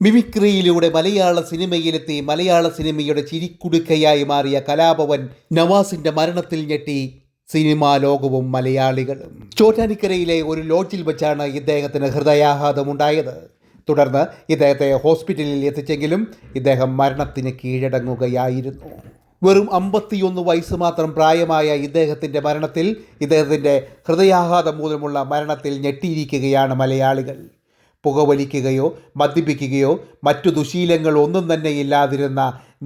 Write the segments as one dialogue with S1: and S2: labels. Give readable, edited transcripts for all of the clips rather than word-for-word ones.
S1: മിമിക്രിയിലൂടെ മലയാള സിനിമയിലെത്തി മലയാള സിനിമയുടെ ചിരിക്കുടുക്കയായി മാറിയ കലാഭവൻ നവാസിന്റെ മരണത്തിൽ ഞെട്ടി സിനിമാ ലോകവും മലയാളികളും. ചോറ്റാനിക്കരയിലെ ഒരു ലോഡ്ജിൽ വെച്ചാണ് ഇദ്ദേഹത്തിന് ഹൃദയാഘാതമുണ്ടായത്. തുടർന്ന് ഇദ്ദേഹത്തെ ഹോസ്പിറ്റലിൽ എത്തിച്ചെങ്കിലും ഇദ്ദേഹം മരണത്തിന് കീഴടങ്ങുകയായിരുന്നു. വെറും 51 വയസ്സ് മാത്രം പ്രായമായ ഇദ്ദേഹത്തിൻ്റെ മരണത്തിൽ, ഇദ്ദേഹത്തിൻ്റെ ഹൃദയാഘാതം മൂലമുള്ള മരണത്തിൽ ഞെട്ടിയിരിക്കുകയാണ് മലയാളികൾ. പുകവലിക്കുകയോ മദ്യപിക്കുകയോ മറ്റു ദുശീലങ്ങൾ ഒന്നും തന്നെ ഇല്ലാതിരുന്ന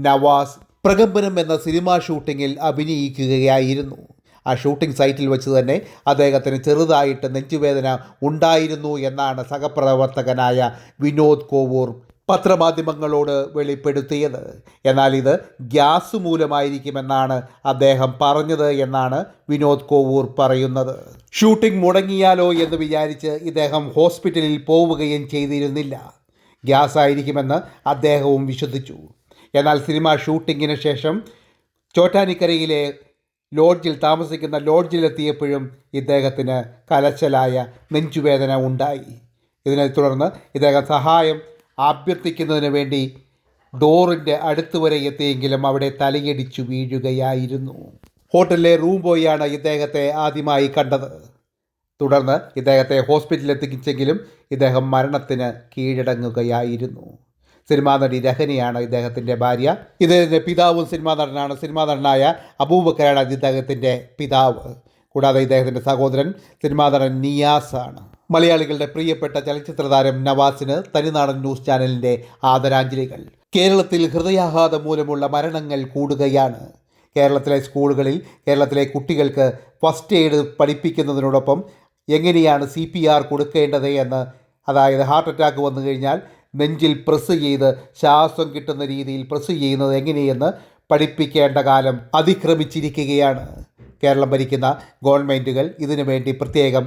S1: നവാസ് പ്രകമ്പനം എന്ന സിനിമാ ഷൂട്ടിങ്ങിൽ അഭിനയിക്കുകയായിരുന്നു. ആ ഷൂട്ടിംഗ് സൈറ്റിൽ വെച്ച് തന്നെ അദ്ദേഹത്തിന് ചെറുതായിട്ട് നെഞ്ചുവേദന ഉണ്ടായിരുന്നു എന്നാണ് സഹപ്രവർത്തകനായ വിനോദ് കോവൂർ പത്രമാധ്യമങ്ങളോട് വെളിപ്പെടുത്തിയത്. എന്നാൽ ഇത് ഗ്യാസ് മൂലമായിരിക്കുമെന്നാണ് അദ്ദേഹം പറഞ്ഞത് എന്നാണ് വിനോദ് കോവൂർ പറയുന്നത്. ഷൂട്ടിംഗ് മുടങ്ങിയാലോ എന്ന് വിചാരിച്ച് ഇദ്ദേഹം ഹോസ്പിറ്റലിൽ പോവുകയും ചെയ്തിരുന്നില്ല. ഗ്യാസ് ആയിരിക്കുമെന്ന് അദ്ദേഹവും വിശ്വസിച്ചു. എന്നാൽ സിനിമ ഷൂട്ടിങ്ങിന് ശേഷം ചോറ്റാനിക്കരയിലെ ലോഡ്ജിൽ താമസിക്കുന്ന ലോഡ്ജിലെത്തിയപ്പോഴും ഇദ്ദേഹത്തിന് കലശലായ നെഞ്ചുവേദന ഉണ്ടായി. ഇതിനെ തുടർന്ന് ഇദ്ദേഹം സഹായം അഭ്യർത്ഥിക്കുന്നതിന് വേണ്ടി ഡോറിൻ്റെ അടുത്ത് വരെ എത്തിയെങ്കിലും അവിടെ തലയടിച്ചു വീഴുകയായിരുന്നു. ഹോട്ടലിലെ റൂം ബോയാണ് ഇദ്ദേഹത്തെ ആദ്യമായി കണ്ടത്. തുടർന്ന് ഇദ്ദേഹത്തെ ഹോസ്പിറ്റലിൽ എത്തിച്ചെങ്കിലും ഇദ്ദേഹം മരണത്തിന് കീഴടങ്ങുകയായിരുന്നു. സിനിമാ നടി രഹനയാണ് ഇദ്ദേഹത്തിൻ്റെ ഭാര്യ. ഇദ്ദേഹത്തിൻ്റെ പിതാവും സിനിമാ നടനാണ്. സിനിമാ നടനായ അബൂബക്കറാണ് ഇദ്ദേഹത്തിൻ്റെ പിതാവ്. കൂടാതെ ഇദ്ദേഹത്തിൻ്റെ സഹോദരൻ സിനിമാ നടൻ നിയാസാണ്. മലയാളികളുടെ പ്രിയപ്പെട്ട ചലച്ചിത്ര താരം നവാസിന് തനിനാടൻ ന്യൂസ് ചാനലിൻ്റെ ആദരാഞ്ജലികൾ. കേരളത്തിൽ ഹൃദയാഘാതം മൂലമുള്ള മരണങ്ങൾ കൂടുകയാണ്. കേരളത്തിലെ സ്കൂളുകളിൽ കേരളത്തിലെ കുട്ടികൾക്ക് ഫസ്റ്റ് എയ്ഡ് പഠിപ്പിക്കുന്നതിനോടൊപ്പം എങ്ങനെയാണ് CPR കൊടുക്കേണ്ടത് എന്ന്, അതായത് ഹാർട്ട് അറ്റാക്ക് വന്നു കഴിഞ്ഞാൽ നെഞ്ചിൽ പ്രസ് ചെയ്ത് ശ്വാസം കിട്ടുന്ന രീതിയിൽ പ്രസ് ചെയ്യുന്നത് എങ്ങനെയെന്ന് പഠിപ്പിക്കേണ്ട കാലം അതിക്രമിച്ചിരിക്കുകയാണ്. കേരളം ഭരിക്കുന്ന ഗവൺമെൻറ്റുകൾ ഇതിനു വേണ്ടി പ്രത്യേകം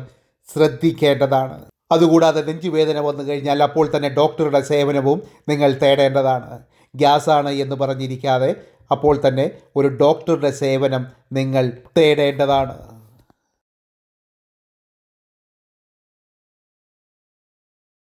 S1: ശ്രദ്ധിക്കേണ്ടതാണ്. അതുകൂടാതെ നെഞ്ചുവേദന വന്നു കഴിഞ്ഞാൽ അപ്പോൾ തന്നെ ഡോക്ടറുടെ സേവനവും നിങ്ങൾ തേടേണ്ടതാണ്. ഗ്യാസാണ് എന്ന് പറഞ്ഞിരിക്കാതെ അപ്പോൾ തന്നെ ഒരു ഡോക്ടറുടെ സേവനം നിങ്ങൾ തേടേണ്ടതാണ്.